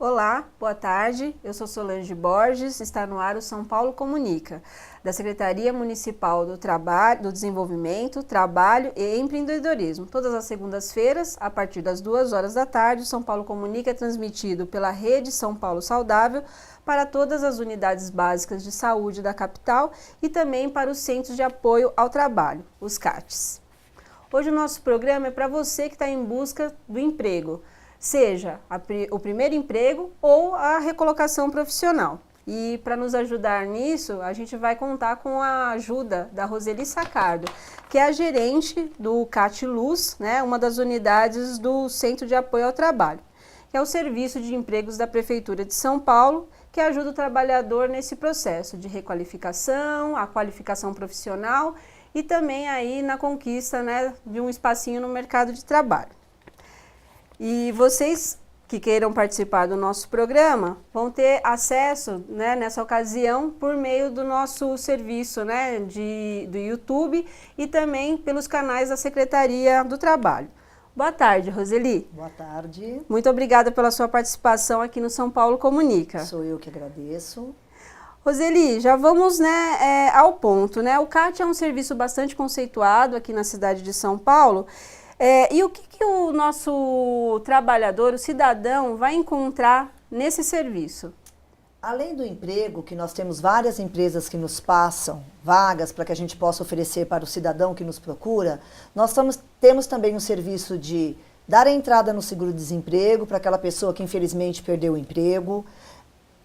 Olá, boa tarde. Eu sou Solange Borges, está no ar o São Paulo Comunica, da Secretaria Municipal do Trabalho, do Desenvolvimento, Trabalho e Empreendedorismo. Todas as segundas-feiras, a partir das 2 horas da tarde, o São Paulo Comunica é transmitido pela Rede São Paulo Saudável para todas as unidades básicas de saúde da capital e também para os Centros de Apoio ao Trabalho, os CATs. Hoje o nosso programa é para você que está em busca do emprego, seja o primeiro emprego ou a recolocação profissional. E para nos ajudar nisso, a gente vai contar com a ajuda da Roseli Sacardo, que é a gerente do CAT Luz, né, uma das unidades do Centro de Apoio ao Trabalho, que é o Serviço de Empregos da Prefeitura de São Paulo, que ajuda o trabalhador nesse processo de requalificação, a qualificação profissional e também aí na conquista, né, de um espacinho no mercado de trabalho. E vocês que queiram participar do nosso programa vão ter acesso, né, nessa ocasião por meio do nosso serviço, né, do YouTube e também pelos canais da Secretaria do Trabalho. Boa tarde, Roseli. Boa tarde. Muito obrigada pela sua participação aqui no São Paulo Comunica. Sou eu que agradeço. Roseli, já vamos, né, ao ponto, né? O CAT é um serviço bastante conceituado aqui na cidade de São Paulo. E o que o nosso trabalhador, o cidadão, vai encontrar nesse serviço? Além do emprego, que nós temos várias empresas que nos passam vagas para que a gente possa oferecer para o cidadão que nos procura, nós temos também um serviço de dar a entrada no seguro-desemprego para aquela pessoa que infelizmente perdeu o emprego,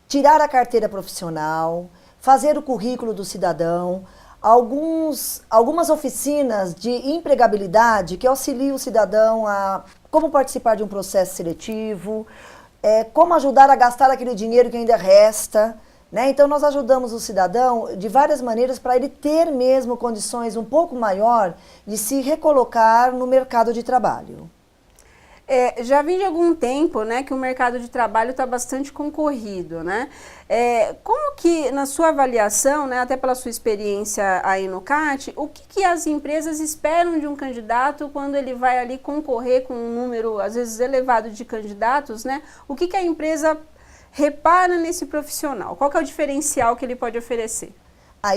tirar a carteira profissional, fazer o currículo do cidadão, algumas oficinas de empregabilidade que auxiliam o cidadão a como participar de um processo seletivo, como ajudar a gastar aquele dinheiro que ainda resta, né? Então nós ajudamos o cidadão de várias maneiras para ele ter mesmo condições um pouco maior de se recolocar no mercado de trabalho. Já vem de algum tempo, né, que o mercado de trabalho está bastante concorrido, né? Como que, na sua avaliação, né, até pela sua experiência aí no CAT, o que as empresas esperam de um candidato quando ele vai ali concorrer com um número, às vezes, elevado de candidatos, né? O que a empresa repara nesse profissional? Qual que é o diferencial que ele pode oferecer?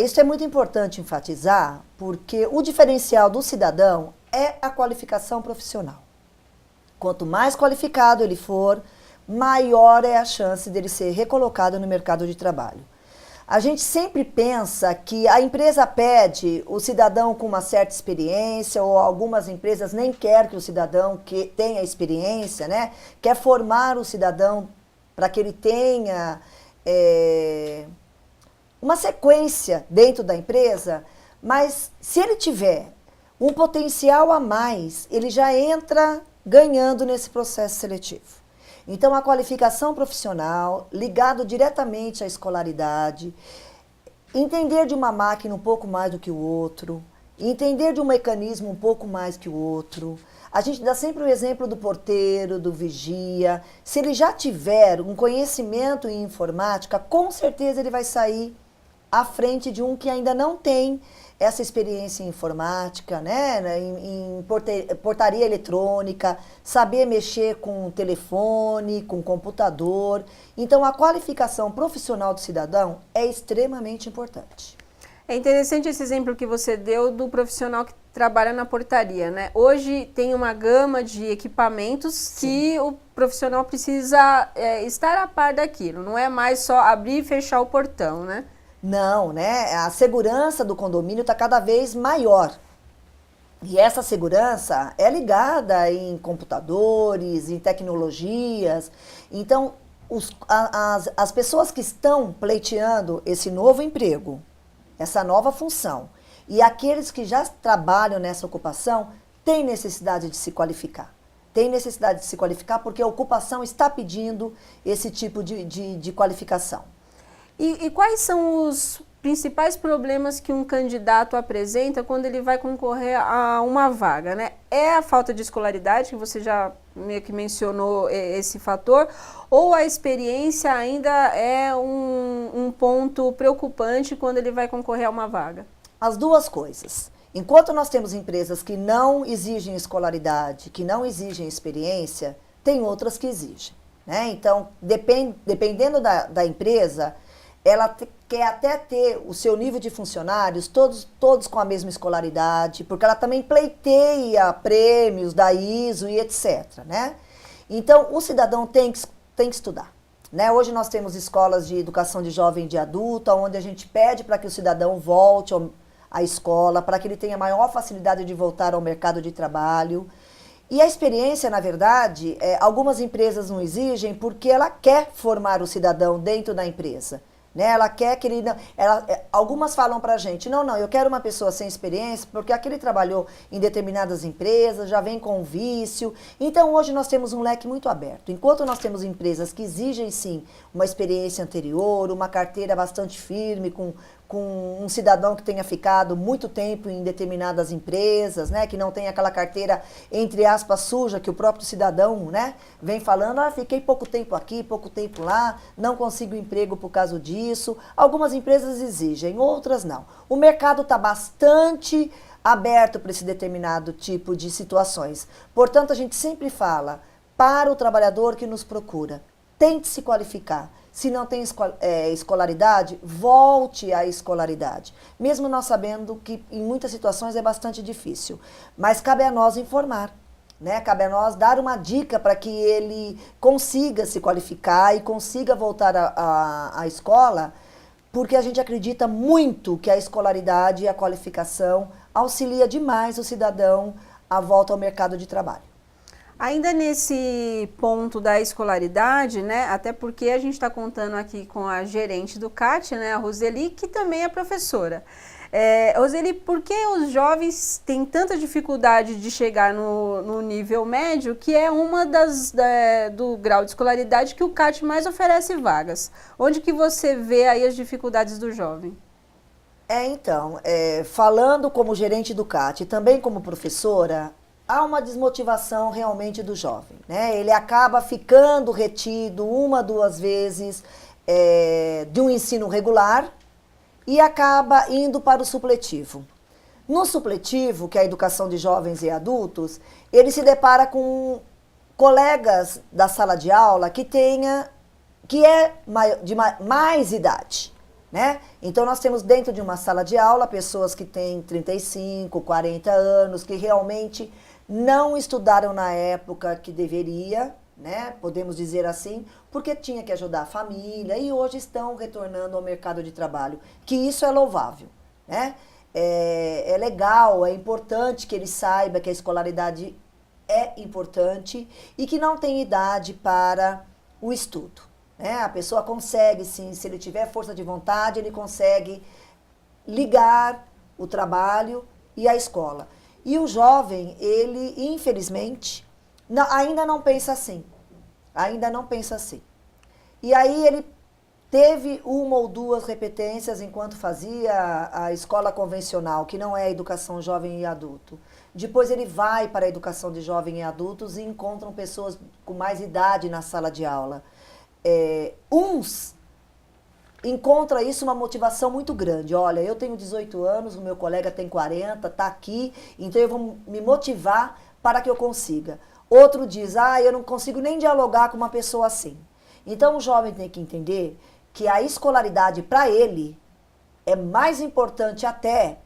Isso é muito importante enfatizar, porque o diferencial do cidadão é a qualificação profissional. Quanto mais qualificado ele for, maior é a chance dele ser recolocado no mercado de trabalho. A gente sempre pensa que a empresa pede o cidadão com uma certa experiência, ou algumas empresas nem querem que o cidadão que tenha experiência, né? Quer formar o cidadão para que ele tenha uma sequência dentro da empresa, mas se ele tiver um potencial a mais, ele já entra ganhando nesse processo seletivo. Então, a qualificação profissional, ligado diretamente à escolaridade, entender de uma máquina um pouco mais do que o outro, entender de um mecanismo um pouco mais que o outro. A gente dá sempre o exemplo do porteiro, do vigia. Se ele já tiver um conhecimento em informática, com certeza ele vai sair à frente de um que ainda não tem essa experiência em informática, né, em portaria eletrônica, saber mexer com telefone, com computador. Então, a qualificação profissional do cidadão é extremamente importante. É interessante esse exemplo que você deu do profissional que trabalha na portaria, né? Hoje tem uma gama de equipamentos que o profissional precisa estar a par daquilo, não é mais só abrir e fechar o portão, né? Não, né? A segurança do condomínio está cada vez maior. E essa segurança é ligada em computadores, em tecnologias. Então, as pessoas que estão pleiteando esse novo emprego, essa nova função, e aqueles que já trabalham nessa ocupação, têm necessidade de se qualificar. Tem necessidade de se qualificar porque a ocupação está pedindo esse tipo de qualificação. E quais são os principais problemas que um candidato apresenta quando ele vai concorrer a uma vaga, né? É a falta de escolaridade, que você já meio que mencionou esse fator, ou a experiência ainda é um ponto preocupante quando ele vai concorrer a uma vaga? As duas coisas. Enquanto nós temos empresas que não exigem escolaridade, que não exigem experiência, tem outras que exigem. né? Então, dependendo da empresa, ela quer até ter o seu nível de funcionários todos com a mesma escolaridade, porque ela também pleiteia prêmios da ISO e etc, né? Então, o cidadão tem que estudar, né? Hoje nós temos escolas de educação de jovem e de adulto, onde a gente pede para que o cidadão volte à escola, para que ele tenha maior facilidade de voltar ao mercado de trabalho. E a experiência, na verdade, algumas empresas não exigem porque ela quer formar o cidadão dentro da empresa. Né? Ela quer que ele não, algumas falam pra gente, não, eu quero uma pessoa sem experiência, porque aquele trabalhou em determinadas empresas, já vem com vício. Então hoje nós temos um leque muito aberto. Enquanto nós temos empresas que exigem sim uma experiência anterior, uma carteira bastante firme, com um cidadão que tenha ficado muito tempo em determinadas empresas, né, que não tem aquela carteira, entre aspas, suja, que o próprio cidadão, né, vem falando, fiquei pouco tempo aqui, pouco tempo lá, não consigo emprego por causa disso. Algumas empresas exigem, outras não. O mercado está bastante aberto para esse determinado tipo de situações. Portanto, a gente sempre fala para o trabalhador que nos procura, tente se qualificar. Se não tem escolaridade, volte à escolaridade. Mesmo nós sabendo que em muitas situações é bastante difícil. Mas cabe a nós informar, né? Cabe a nós dar uma dica para que ele consiga se qualificar e consiga voltar à escola, porque a gente acredita muito que a escolaridade e a qualificação auxilia demais o cidadão à volta ao mercado de trabalho. Ainda nesse ponto da escolaridade, né, até porque a gente está contando aqui com a gerente do CAT, né, a Roseli, que também é professora. Roseli, por que os jovens têm tanta dificuldade de chegar no nível médio, que é uma do grau de escolaridade que o CAT mais oferece vagas? Onde que você vê aí as dificuldades do jovem? Então, falando como gerente do CAT e também como professora, há uma desmotivação realmente do jovem, né? Ele acaba ficando retido uma, duas vezes de um ensino regular e acaba indo para o supletivo. No supletivo, que é a educação de jovens e adultos, ele se depara com colegas da sala de aula que é de mais idade, né? Então nós temos dentro de uma sala de aula pessoas que têm 35, 40 anos, que realmente não estudaram na época que deveria, né? Podemos dizer assim, porque tinha que ajudar a família e hoje estão retornando ao mercado de trabalho, que isso é louvável, né? É legal, é importante que ele saiba que a escolaridade é importante e que não tem idade para o estudo, né? A pessoa consegue, sim, se ele tiver força de vontade, ele consegue ligar o trabalho e a escola. E o jovem, ele, infelizmente, ainda não pensa assim. Ainda não pensa assim. E aí ele teve uma ou duas repetências enquanto fazia a escola convencional, que não é a educação jovem e adulto. Depois ele vai para a educação de jovem e adultos e encontram pessoas com mais idade na sala de aula. Uns encontra isso uma motivação muito grande. Olha, eu tenho 18 anos, o meu colega tem 40, está aqui, então eu vou me motivar para que eu consiga. Outro diz, eu não consigo nem dialogar com uma pessoa assim. Então o jovem tem que entender que a escolaridade para ele é mais importante até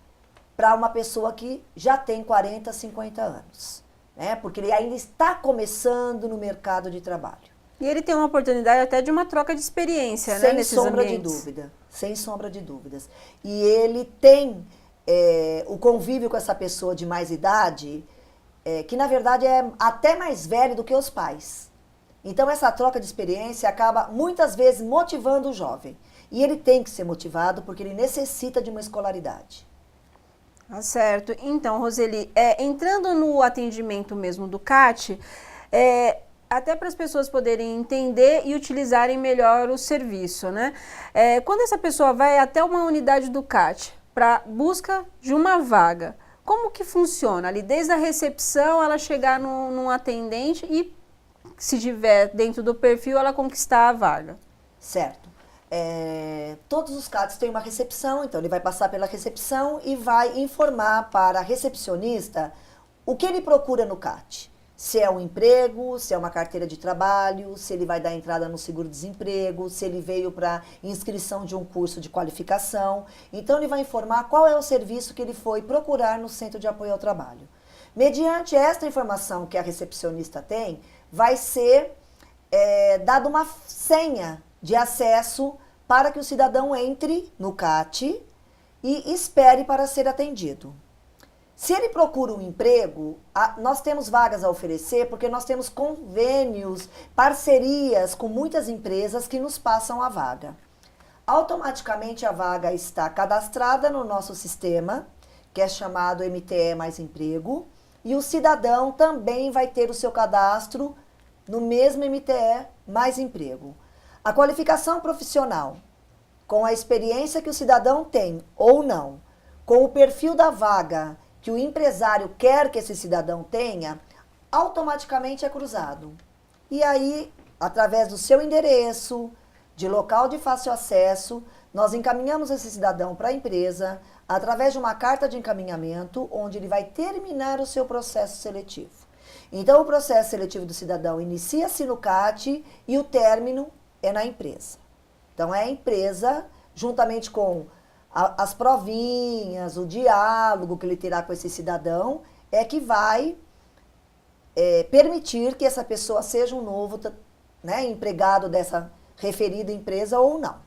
para uma pessoa que já tem 40, 50 anos, né? Porque ele ainda está começando no mercado de trabalho. E ele tem uma oportunidade até de uma troca de experiência, né, nesses ambientes. Sem sombra de dúvida, sem sombra de dúvidas. E ele tem o convívio com essa pessoa de mais idade, que na verdade é até mais velho do que os pais. Então essa troca de experiência acaba muitas vezes motivando o jovem. E ele tem que ser motivado porque ele necessita de uma escolaridade. Tá certo. Então, Roseli, entrando no atendimento mesmo do CAT, até para as pessoas poderem entender e utilizarem melhor o serviço, né? Quando essa pessoa vai até uma unidade do CAT para busca de uma vaga, como que funciona ali? Desde a recepção, ela chegar num atendente e, se tiver dentro do perfil, ela conquistar a vaga. Certo. Todos os CATs têm uma recepção, então ele vai passar pela recepção e vai informar para a recepcionista o que ele procura no CAT. Se é um emprego, se é uma carteira de trabalho, se ele vai dar entrada no seguro-desemprego, se ele veio para inscrição de um curso de qualificação. Então, ele vai informar qual é o serviço que ele foi procurar no Centro de Apoio ao Trabalho. Mediante esta informação que a recepcionista tem, vai ser dada uma senha de acesso para que o cidadão entre no CAT e espere para ser atendido. Se ele procura um emprego, nós temos vagas a oferecer porque nós temos convênios, parcerias com muitas empresas que nos passam a vaga. Automaticamente a vaga está cadastrada no nosso sistema, que é chamado MTE Mais Emprego, e o cidadão também vai ter o seu cadastro no mesmo MTE Mais Emprego. A qualificação profissional, com a experiência que o cidadão tem ou não, com o perfil da vaga que o empresário quer que esse cidadão tenha, automaticamente é cruzado. E aí, através do seu endereço, de local de fácil acesso, nós encaminhamos esse cidadão para a empresa, através de uma carta de encaminhamento, onde ele vai terminar o seu processo seletivo. Então, o processo seletivo do cidadão inicia-se no CAT e o término é na empresa. Então, é a empresa, juntamente com as provinhas, o diálogo que ele terá com esse cidadão, é que vai permitir que essa pessoa seja um novo empregado dessa referida empresa ou não.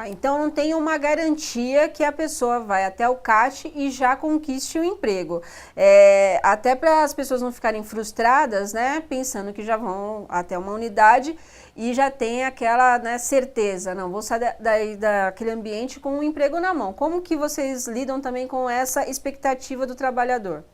Então não tem uma garantia que a pessoa vai até o CAT e já conquiste o emprego. Até para as pessoas não ficarem frustradas, né, pensando que já vão até uma unidade e já tem aquela, né, certeza, não, vou sair daquele ambiente com um emprego na mão. Como que vocês lidam também com essa expectativa do trabalhador?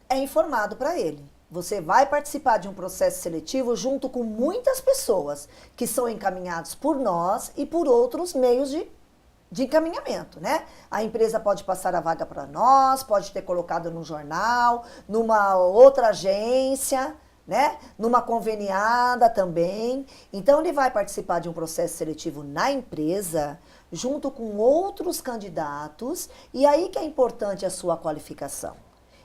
É informado para ele. Você vai participar de um processo seletivo junto com muitas pessoas que são encaminhados por nós e por outros meios de encaminhamento, né? A empresa pode passar a vaga para nós, pode ter colocado no jornal, numa outra agência, né? Numa conveniada também. Então, ele vai participar de um processo seletivo na empresa, junto com outros candidatos, e aí que é importante a sua qualificação.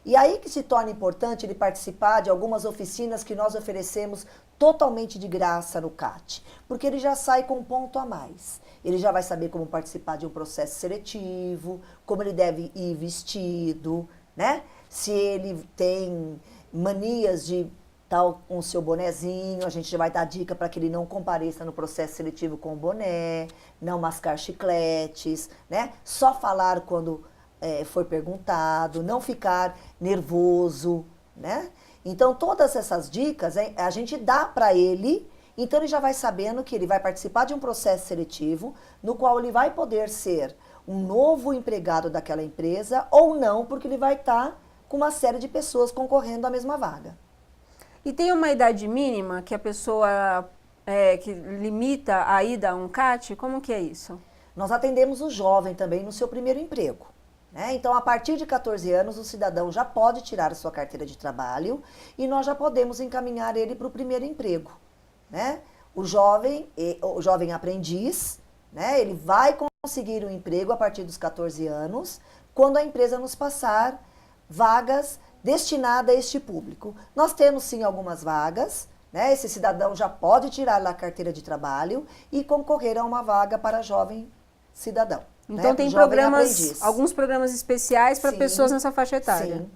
E aí que se torna importante ele participar de algumas oficinas que nós oferecemos totalmente de graça no CAT, porque ele já sai com um ponto a mais. Ele já vai saber como participar de um processo seletivo, como ele deve ir vestido, né? Se ele tem manias de tal com o seu bonezinho, a gente já vai dar dica para que ele não compareça no processo seletivo com o boné, não mascar chicletes, né? Só falar quando foi perguntado, não ficar nervoso, né? Então, todas essas dicas a gente dá para ele, então ele já vai sabendo que ele vai participar de um processo seletivo, no qual ele vai poder ser um novo empregado daquela empresa ou não, porque ele vai estar com uma série de pessoas concorrendo à mesma vaga. E tem uma idade mínima que a pessoa que limita a ida a um CAT? Como que é isso? Nós atendemos o jovem também no seu primeiro emprego. Então, a partir de 14 anos, o cidadão já pode tirar a sua carteira de trabalho e nós já podemos encaminhar ele para o primeiro emprego. Né? O jovem aprendiz, né, ele vai conseguir um emprego a partir dos 14 anos, quando a empresa nos passar vagas destinadas a este público. Nós temos sim algumas vagas, né? Esse cidadão já pode tirar a carteira de trabalho e concorrer a uma vaga para jovem cidadão. Então, né? Tem alguns programas especiais para pessoas nessa faixa etária. Sim.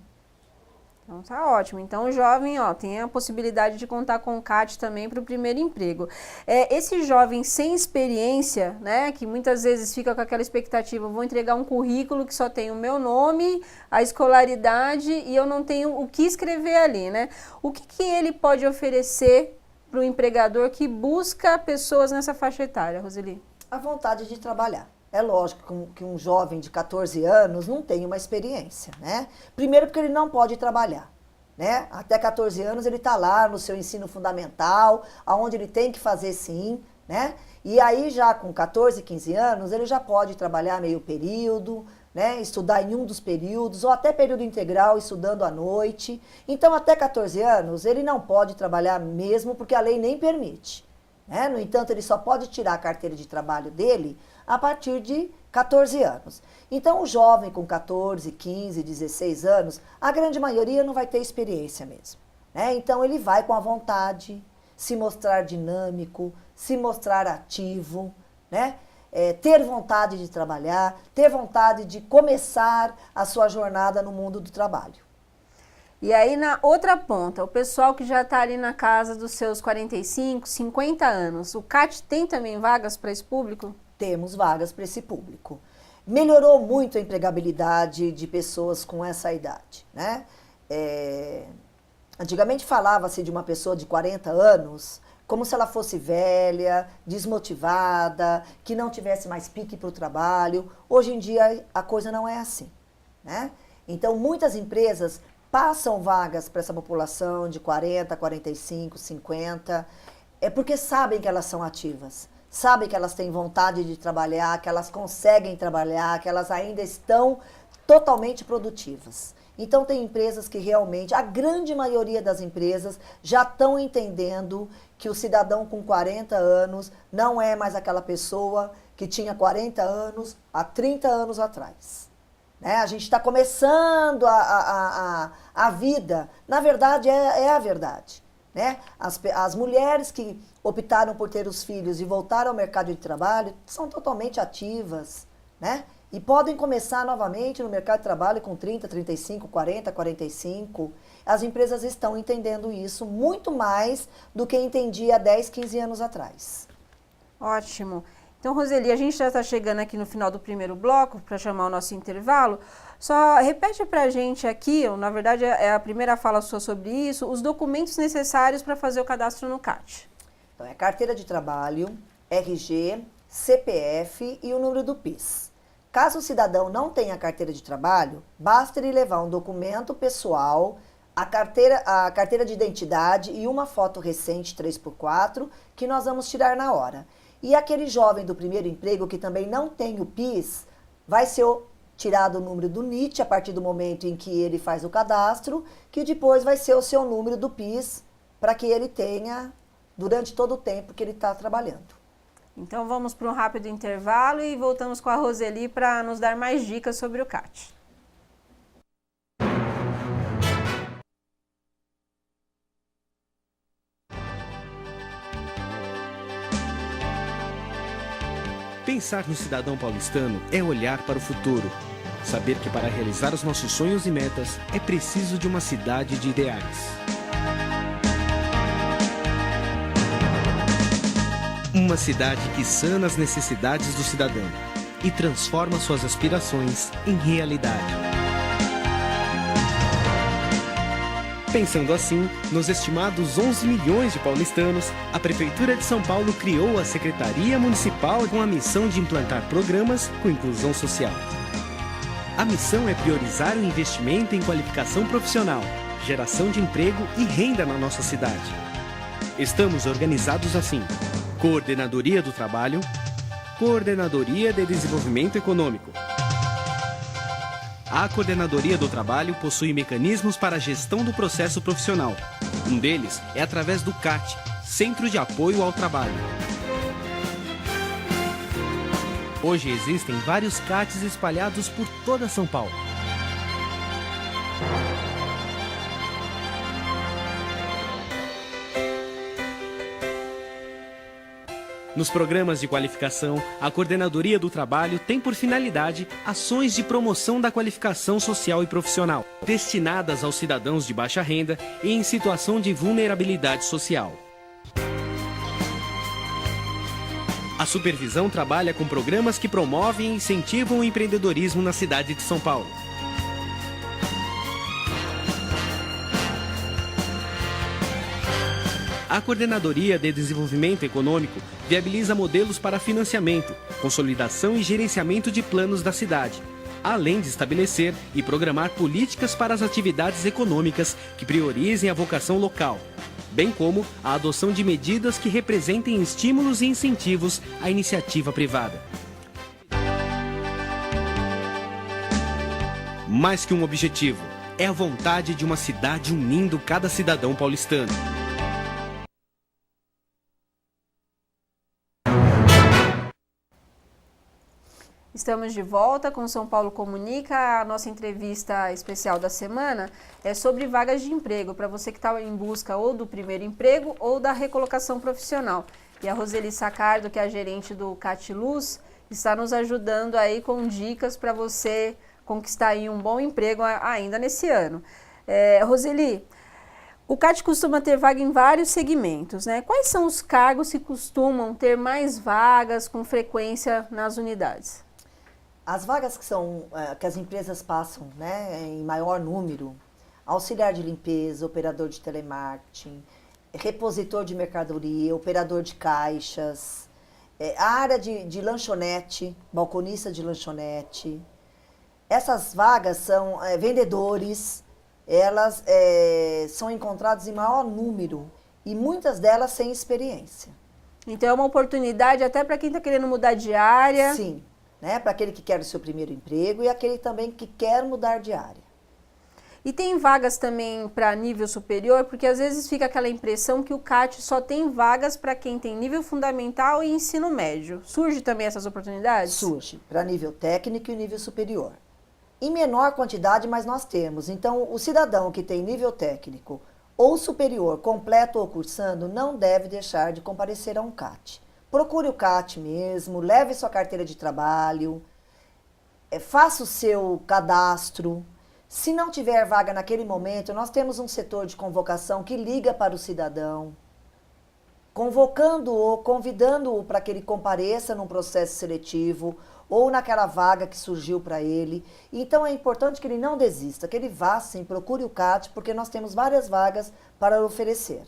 Então tá ótimo. Então o jovem tem a possibilidade de contar com o CAT também para o primeiro emprego. Esse jovem sem experiência, né, que muitas vezes fica com aquela expectativa, vou entregar um currículo que só tem o meu nome, a escolaridade e eu não tenho o que escrever ali, né? O que ele pode oferecer para o empregador que busca pessoas nessa faixa etária, Roseli? A vontade de trabalhar. É lógico que um jovem de 14 anos não tem uma experiência, né? Primeiro porque ele não pode trabalhar, né? Até 14 anos ele está lá no seu ensino fundamental, aonde ele tem que fazer sim, né? E aí já com 14, 15 anos ele já pode trabalhar meio período, né? Estudar em um dos períodos, ou até período integral, estudando à noite. Então até 14 anos ele não pode trabalhar mesmo, porque a lei nem permite. No entanto, ele só pode tirar a carteira de trabalho dele a partir de 14 anos. Então, o jovem com 14, 15, 16 anos, a grande maioria não vai ter experiência mesmo. né? Então ele vai com a vontade, se mostrar dinâmico, se mostrar ativo, né? Ter vontade de trabalhar, ter vontade de começar a sua jornada no mundo do trabalho. E aí, na outra ponta, o pessoal que já está ali na casa dos seus 45, 50 anos, o CAT tem também vagas para esse público? Temos vagas para esse público. Melhorou muito a empregabilidade de pessoas com essa idade, né? Antigamente falava-se de uma pessoa de 40 anos como se ela fosse velha, desmotivada, que não tivesse mais pique para o trabalho. Hoje em dia a coisa não é assim, né? Então muitas empresas passam vagas para essa população de 40, 45, 50, porque sabem que elas são ativas, sabem que elas têm vontade de trabalhar, que elas conseguem trabalhar, que elas ainda estão totalmente produtivas. Então tem empresas que realmente, a grande maioria das empresas já estão entendendo que o cidadão com 40 anos não é mais aquela pessoa que tinha 40 anos há 30 anos atrás. Né? A gente está começando a vida, na verdade é a verdade. Né? As mulheres que optaram por ter os filhos e voltaram ao mercado de trabalho são totalmente ativas, né? E podem começar novamente no mercado de trabalho com 30, 35, 40, 45. As empresas estão entendendo isso muito mais do que entendia há 10, 15 anos atrás. Ótimo. Então, Roseli, a gente já está chegando aqui no final do primeiro bloco para chamar o nosso intervalo. Só repete para a gente aqui, na verdade é a primeira fala sua sobre isso, os documentos necessários para fazer o cadastro no CAT. Então, é carteira de trabalho, RG, CPF e o número do PIS. Caso o cidadão não tenha carteira de trabalho, basta ele levar um documento pessoal, a carteira de identidade e uma foto recente 3x4 que nós vamos tirar na hora. E aquele jovem do primeiro emprego que também não tem o PIS, vai ser tirado o número do NIT a partir do momento em que ele faz o cadastro, que depois vai ser o seu número do PIS para que ele tenha durante todo o tempo que ele está trabalhando. Então vamos para um rápido intervalo e voltamos com a Roseli para nos dar mais dicas sobre o CAT. Pensar no cidadão paulistano é olhar para o futuro. Saber que para realizar os nossos sonhos e metas é preciso de uma cidade de ideais. Uma cidade que sana as necessidades do cidadão e transforma suas aspirações em realidade. Pensando assim, nos estimados 11 milhões de paulistanos, a Prefeitura de São Paulo criou a Secretaria Municipal com a missão de implantar programas com inclusão social. A missão é priorizar o investimento em qualificação profissional, geração de emprego e renda na nossa cidade. Estamos organizados assim: Coordenadoria do Trabalho, Coordenadoria de Desenvolvimento Econômico. A Coordenadoria do Trabalho possui mecanismos para a gestão do processo profissional. Um deles é através do CAT, Centro de Apoio ao Trabalho. Hoje existem vários CATs espalhados por toda São Paulo. Nos programas de qualificação, a Coordenadoria do Trabalho tem por finalidade ações de promoção da qualificação social e profissional, destinadas aos cidadãos de baixa renda e em situação de vulnerabilidade social. A supervisão trabalha com programas que promovem e incentivam o empreendedorismo na cidade de São Paulo. A Coordenadoria de Desenvolvimento Econômico viabiliza modelos para financiamento, consolidação e gerenciamento de planos da cidade, além de estabelecer e programar políticas para as atividades econômicas que priorizem a vocação local, bem como a adoção de medidas que representem estímulos e incentivos à iniciativa privada. Mais que um objetivo, é a vontade de uma cidade unindo cada cidadão paulistano. Estamos de volta com São Paulo Comunica. A nossa entrevista especial da semana é sobre vagas de emprego, para você que está em busca ou do primeiro emprego ou da recolocação profissional. E a Roseli Sacardo, que é a gerente do CAT Luz, está nos ajudando aí com dicas para você conquistar aí um bom emprego ainda nesse ano. Roseli, o CAT costuma ter vaga em vários segmentos, né? Quais são os cargos que costumam ter mais vagas com frequência nas unidades? As vagas que as empresas passam, né, em maior número, auxiliar de limpeza, operador de telemarketing, repositor de mercadoria, operador de caixas, a área de lanchonete, balconista de lanchonete. Essas vagas são vendedores, elas são encontradas em maior número e muitas delas sem experiência. Então é uma oportunidade até para quem está querendo mudar de área. Sim. Né, para aquele que quer o seu primeiro emprego e aquele também que quer mudar de área. E tem vagas também para nível superior, porque às vezes fica aquela impressão que o CAT só tem vagas para quem tem nível fundamental e ensino médio. Surge também essas oportunidades? Surge, para nível técnico e nível superior. Em menor quantidade, mas nós temos. Então, o cidadão que tem nível técnico ou superior, completo ou cursando, não deve deixar de comparecer a um CAT. Procure o CAT mesmo, leve sua carteira de trabalho, faça o seu cadastro. Se não tiver vaga naquele momento, nós temos um setor de convocação que liga para o cidadão, convocando-o, convidando-o para que ele compareça num processo seletivo ou naquela vaga que surgiu para ele. Então é importante que ele não desista, que ele vá sim, procure o CAT, porque nós temos várias vagas para oferecer.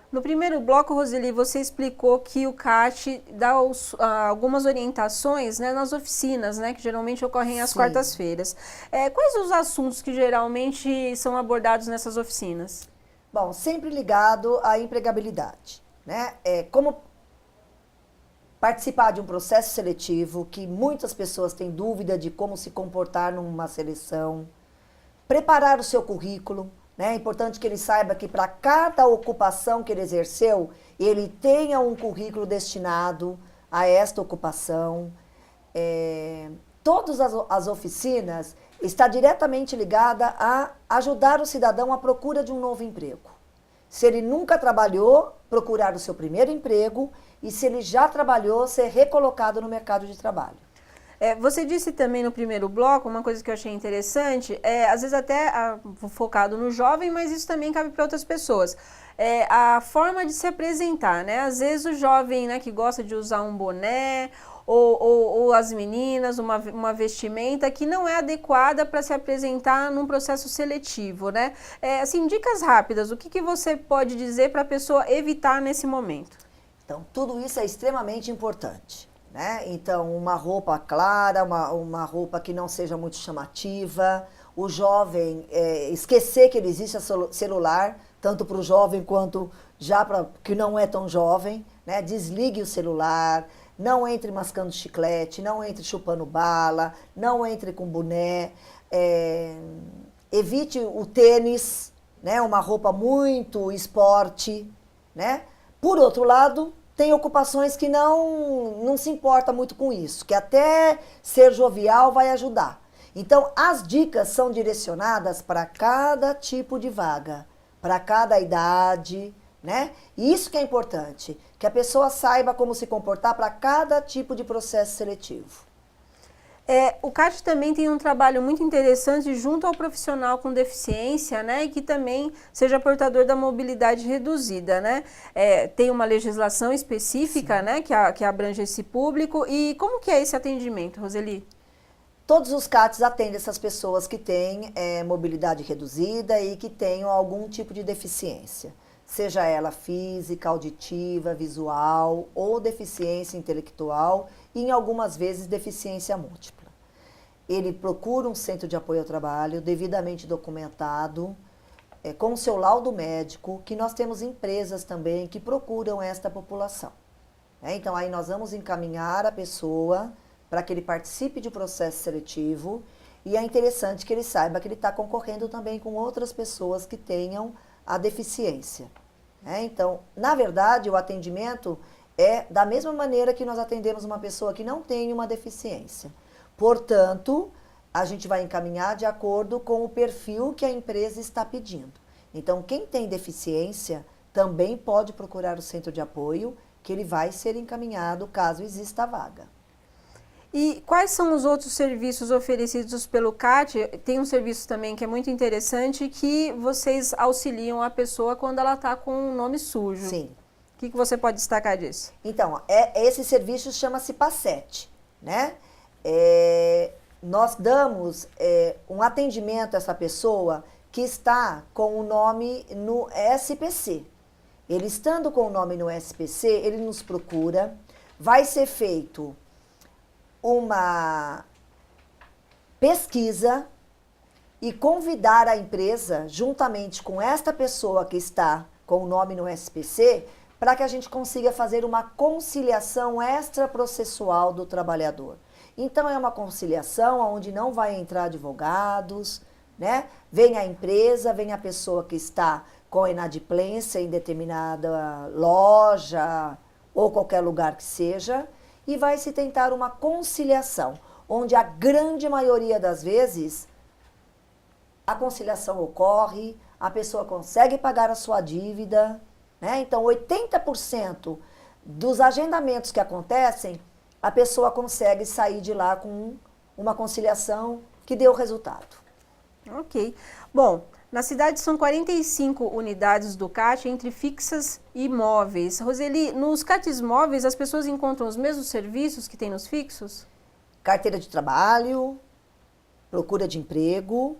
No primeiro bloco, Roseli, você explicou que o CAT dá algumas orientações, né, nas oficinas, né, que geralmente ocorrem às quartas-feiras. Quais os assuntos que geralmente são abordados nessas oficinas? Bom, sempre ligado à empregabilidade, né? Como participar de um processo seletivo, que muitas pessoas têm dúvida de como se comportar numa seleção, preparar o seu currículo. É importante que ele saiba que para cada ocupação que ele exerceu, ele tenha um currículo destinado a esta ocupação. Todas as oficinas estão diretamente ligadas a ajudar o cidadão à procura de um novo emprego. Se ele nunca trabalhou, procurar o seu primeiro emprego, e se ele já trabalhou, ser recolocado no mercado de trabalho. Você disse também no primeiro bloco, uma coisa que eu achei interessante, às vezes até focado no jovem, mas isso também cabe para outras pessoas. A forma de se apresentar, né? Às vezes o jovem, né, que gosta de usar um boné, ou as meninas, uma vestimenta que não é adequada para se apresentar num processo seletivo, né? Assim, dicas rápidas, o que você pode dizer para a pessoa evitar nesse momento? Então, tudo isso é extremamente importante. Né? Então, uma roupa clara, uma roupa que não seja muito chamativa, o jovem esquecer que ele existe celular, tanto para o jovem quanto já para que não é tão jovem, né? Desligue o celular, não entre mascando chiclete, não entre chupando bala, não entre com boné, evite o tênis, né? Uma roupa muito esporte, né? Por outro lado, tem ocupações que não se importa muito com isso, que até ser jovial vai ajudar. Então, as dicas são direcionadas para cada tipo de vaga, para cada idade, né? E isso que é importante, que a pessoa saiba como se comportar para cada tipo de processo seletivo. O CAT também tem um trabalho muito interessante junto ao profissional com deficiência, né, e que também seja portador da mobilidade reduzida, né? Tem uma legislação específica, né, que abrange esse público. E como que é esse atendimento, Roseli? Todos os CATs atendem essas pessoas que têm mobilidade reduzida e que tenham algum tipo de deficiência, seja ela física, auditiva, visual ou deficiência intelectual e, em algumas vezes, deficiência múltipla. Ele procura um centro de apoio ao trabalho devidamente documentado, com o seu laudo médico, que nós temos empresas também que procuram esta população. Então, aí nós vamos encaminhar a pessoa para que ele participe de processo seletivo, e é interessante que ele saiba que ele está concorrendo também com outras pessoas que tenham a deficiência. Então, na verdade, o atendimento é da mesma maneira que nós atendemos uma pessoa que não tem uma deficiência. Portanto, a gente vai encaminhar de acordo com o perfil que a empresa está pedindo. Então, quem tem deficiência também pode procurar o centro de apoio, que ele vai ser encaminhado caso exista a vaga. E quais são os outros serviços oferecidos pelo CAT? Tem um serviço também que é muito interessante, que vocês auxiliam a pessoa quando ela está com um nome sujo. Sim. O que você pode destacar disso? Então, esse serviço chama-se PACET, né? Nós damos um atendimento a essa pessoa que está com o nome no SPC. Ele estando com o nome no SPC, ele nos procura, vai ser feito uma pesquisa e convidar a empresa, juntamente com esta pessoa que está com o nome no SPC, para que a gente consiga fazer uma conciliação extraprocessual do trabalhador. Então, é uma conciliação onde não vai entrar advogados, né? Vem a empresa, vem a pessoa que está com inadimplência em determinada loja ou qualquer lugar que seja, e vai se tentar uma conciliação, onde a grande maioria das vezes a conciliação ocorre, a pessoa consegue pagar a sua dívida, né? Então, 80% dos agendamentos que acontecem, a pessoa consegue sair de lá com uma conciliação que deu resultado. Ok. Bom, na cidade são 45 unidades do CAT, entre fixas e móveis. Roseli, nos CATs móveis as pessoas encontram os mesmos serviços que tem nos fixos? Carteira de trabalho, procura de emprego,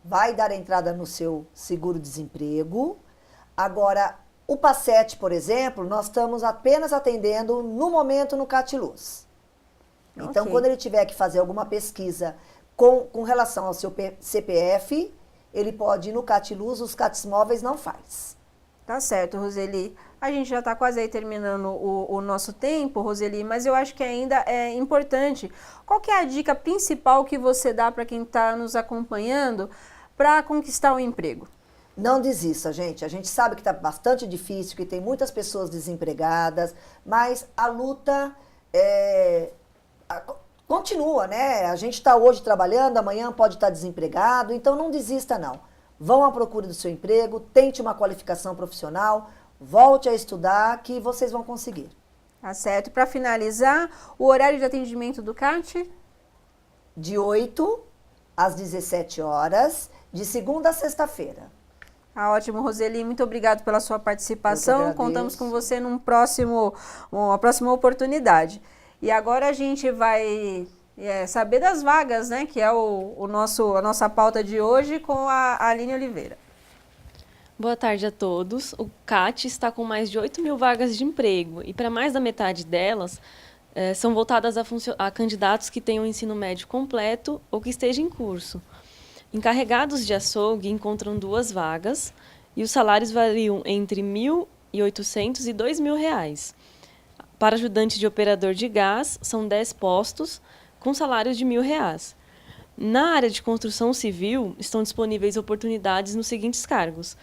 vai dar entrada no seu seguro-desemprego. Agora, o PACET, por exemplo, nós estamos apenas atendendo no momento no CAT Luz. Então, quando ele tiver que fazer alguma pesquisa com relação ao seu CPF, ele pode ir no CAT Luz, os CATs móveis não faz. Tá certo, Roseli. A gente já está quase aí terminando o nosso tempo, Roseli, mas eu acho que ainda é importante. Qual que é a dica principal que você dá para quem está nos acompanhando para conquistar um emprego? Não desista, gente. A gente sabe que está bastante difícil, que tem muitas pessoas desempregadas, mas a luta continua, né? A gente está hoje trabalhando, amanhã pode estar desempregado, então não desista, não. Vão à procura do seu emprego, tente uma qualificação profissional, volte a estudar que vocês vão conseguir. Tá certo. Para finalizar, o horário de atendimento do CAT? De 8 às 17 horas, de segunda a sexta-feira. Ah, ótimo, Roseli, muito obrigado pela sua participação. Contamos com você numa próxima oportunidade. E agora a gente vai saber das vagas, né? Que é a nossa pauta de hoje com a Aline Oliveira. Boa tarde a todos. O CAT está com mais de 8 mil vagas de emprego e para mais da metade delas são voltadas a candidatos que tenham ensino médio completo ou que esteja em curso. Encarregados de açougue encontram 2 vagas e os salários variam entre R$ 1.800 e R$ 2.000. Para ajudante de operador de gás, são 10 postos com salários de R$ 1.000. Na área de construção civil, estão disponíveis oportunidades nos seguintes cargos: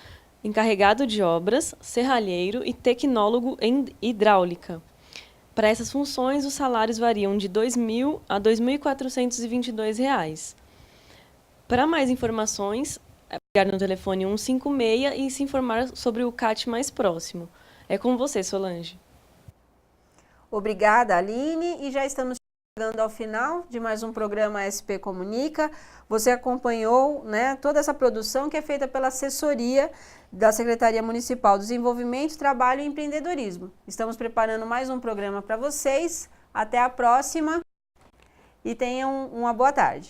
encarregado de obras, serralheiro e tecnólogo em hidráulica. Para essas funções, os salários variam de R$ 2.000 a R$ 2.422. Para mais informações, ligar no telefone 156 e se informar sobre o CAT mais próximo. É com você, Solange. Obrigada, Aline. E já estamos chegando ao final de mais um programa SP Comunica. Você acompanhou, né, toda essa produção que é feita pela assessoria da Secretaria Municipal do Desenvolvimento, Trabalho e Empreendedorismo. Estamos preparando mais um programa para vocês. Até a próxima e tenham uma boa tarde.